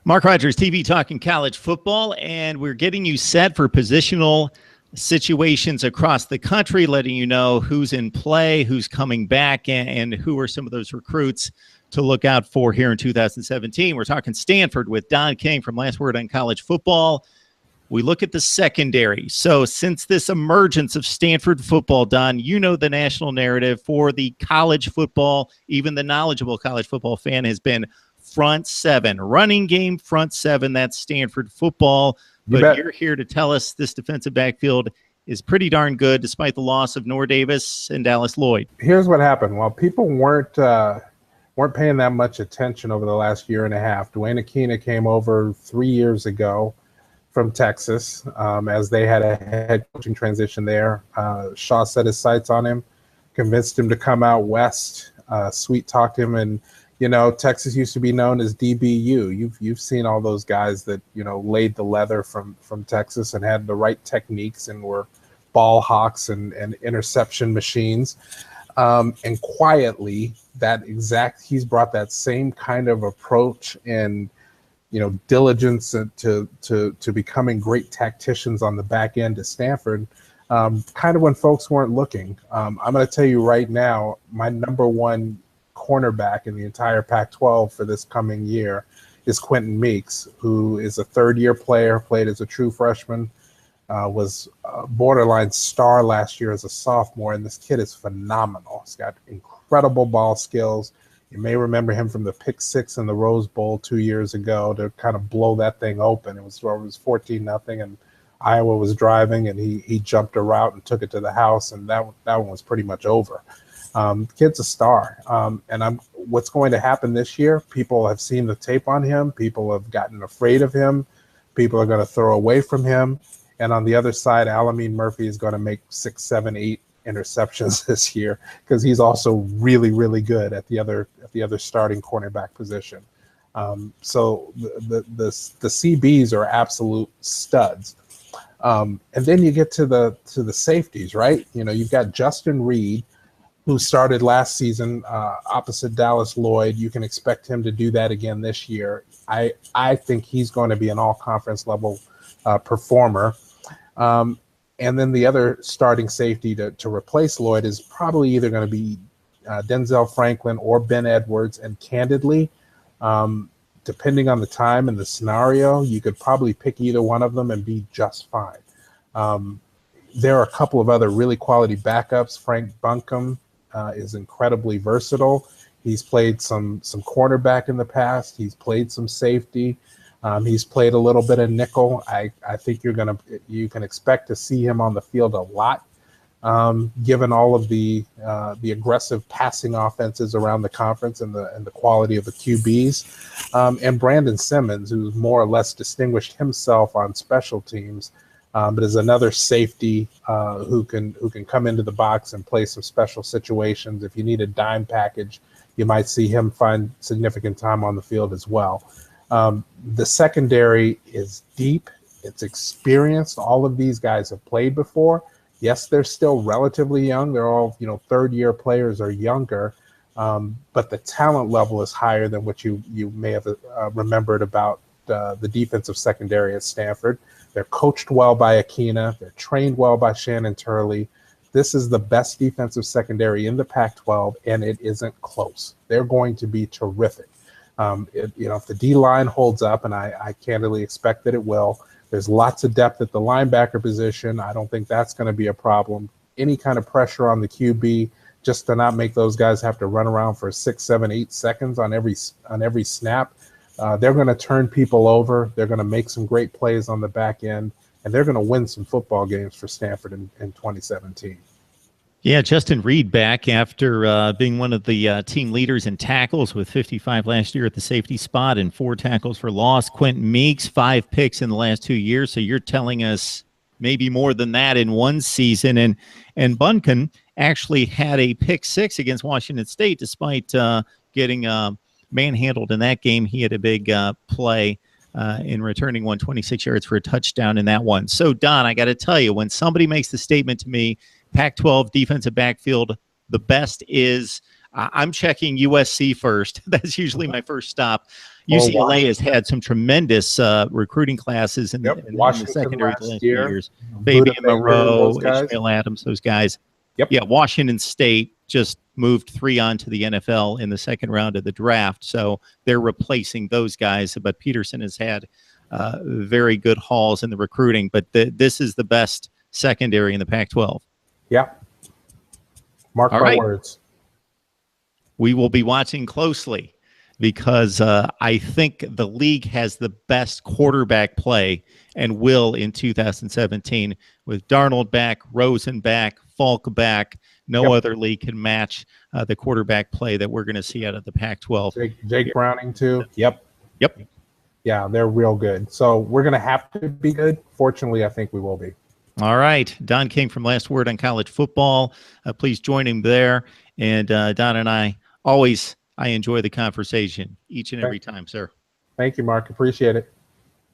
Mark Rogers, TV Talking College Football, and we're getting you set for positional situations across the country, letting you know who's in play, who's coming back, and who are some of those recruits to look out for here in 2017. We're talking Stanford with Don King from Last Word on College Football. We look at the secondary. So since this emergence of Stanford football, Don, you know the national narrative for the college football, even the knowledgeable college football fan, has been front seven, running game front seven. That's Stanford football. But you're here to tell us this defensive backfield is pretty darn good despite the loss of Noah Davis and Dallas Lloyd. Here's what happened. While people weren't paying that much attention over the last year and a half, Dwayne Akina came over 3 years ago from Texas as they had a head coaching transition there. Shaw set his sights on him, convinced him to come out west, sweet-talked him, and Texas used to be known as DBU. You've seen all those guys that, laid the leather from Texas and had the right techniques and were ball hawks and interception machines. And quietly, he's brought that same kind of approach and, diligence to becoming great tacticians on the back end at Stanford, kind of when folks weren't looking. I'm going to tell you right now, my number one cornerback in the entire Pac-12 for this coming year is Quentin Meeks, who is a third-year player, played as a true freshman, was a borderline star last year as a sophomore, and this kid is phenomenal. He's got incredible ball skills. You may remember him from the pick six in the Rose Bowl 2 years ago to kind of blow that thing open. It was 14-0, and Iowa was driving, and he jumped a route and took it to the house, and that one was pretty much over. Kid's a star. And what's going to happen this year, people have seen the tape on him. People have gotten afraid of him. People are going to throw away from him. And on the other side, Alameen Murphy is going to make 6, 7, 8 interceptions this year because he's also really, really good at the other starting cornerback position. So the CBs are absolute studs. And then you get to the safeties, right? You've got Justin Reed, who started last season opposite Dallas Lloyd. You can expect him to do that again this year. I think he's going to be an all-conference level performer. And then the other starting safety to replace Lloyd is probably either going to be Denzel Franklin or Ben Edwards. And candidly, depending on the time and the scenario, you could probably pick either one of them and be just fine. There are a couple of other really quality backups. Frank Buncombe is incredibly versatile. He's played some cornerback in the past. He's played some safety. He's played a little bit of nickel. I think you can expect to see him on the field a lot, given all of the aggressive passing offenses around the conference and the quality of the QBs. And Brandon Simmons, who's more or less distinguished himself on special teams, but is another safety who can come into the box and play some special situations. If you need a dime package, you might see him find significant time on the field as well. The secondary is deep. It's experienced. All of these guys have played before. Yes, they're still relatively young. They're all, third-year players or younger, but the talent level is higher than what you may have remembered about the defensive secondary at Stanford. They're coached well by Akina. They're trained well by Shannon Turley. This is the best defensive secondary in the Pac-12, and it isn't close. They're going to be terrific. If the D-line holds up, and I candidly expect that it will, there's lots of depth at the linebacker position. I don't think that's going to be a problem. Any kind of pressure on the QB, just to not make those guys have to run around for 6, 7, 8 seconds on every snap. They're going to turn people over. They're going to make some great plays on the back end, and they're going to win some football games for Stanford in 2017. Yeah, Justin Reed back after being one of the team leaders in tackles with 55 last year at the safety spot and 4 tackles for loss. Quentin Meeks, 5 picks in the last 2 years. So you're telling us maybe more than that in one season. And Buncombe actually had a pick 6 against Washington State despite getting manhandled in that game. He had a big play in returning 126 yards for a touchdown in that one. So, Don, I got to tell you, when somebody makes the statement to me, Pac-12 defensive backfield, the best is, I'm checking USC first. That's usually my first stop. Or UCLA has had some tremendous recruiting classes in, Yep. in the Washington secondary the last last few year. years. Buda Fabian Baker, Moreau, those guys. Ishmael Adams, those guys. Yep. Yeah, Washington State just moved 3 on to the NFL in the second round of the draft, so they're replacing those guys. But Peterson has had very good hauls in the recruiting, but this is the best secondary in the Pac-12. Yeah. Mark All my right. words. We will be watching closely because I think the league has the best quarterback play and will in 2017 with Darnold back, Rosen back, Falk back. No other league can match the quarterback play that we're going to see out of the Pac-12. Jake Browning too. Yep. Yeah, they're real good. So we're going to have to be good. Fortunately, I think we will be. All right. Don King from Last Word on College Football. Please join him there. And Don and I enjoy the conversation each and every time, sir. Thank you, Mark. Appreciate it.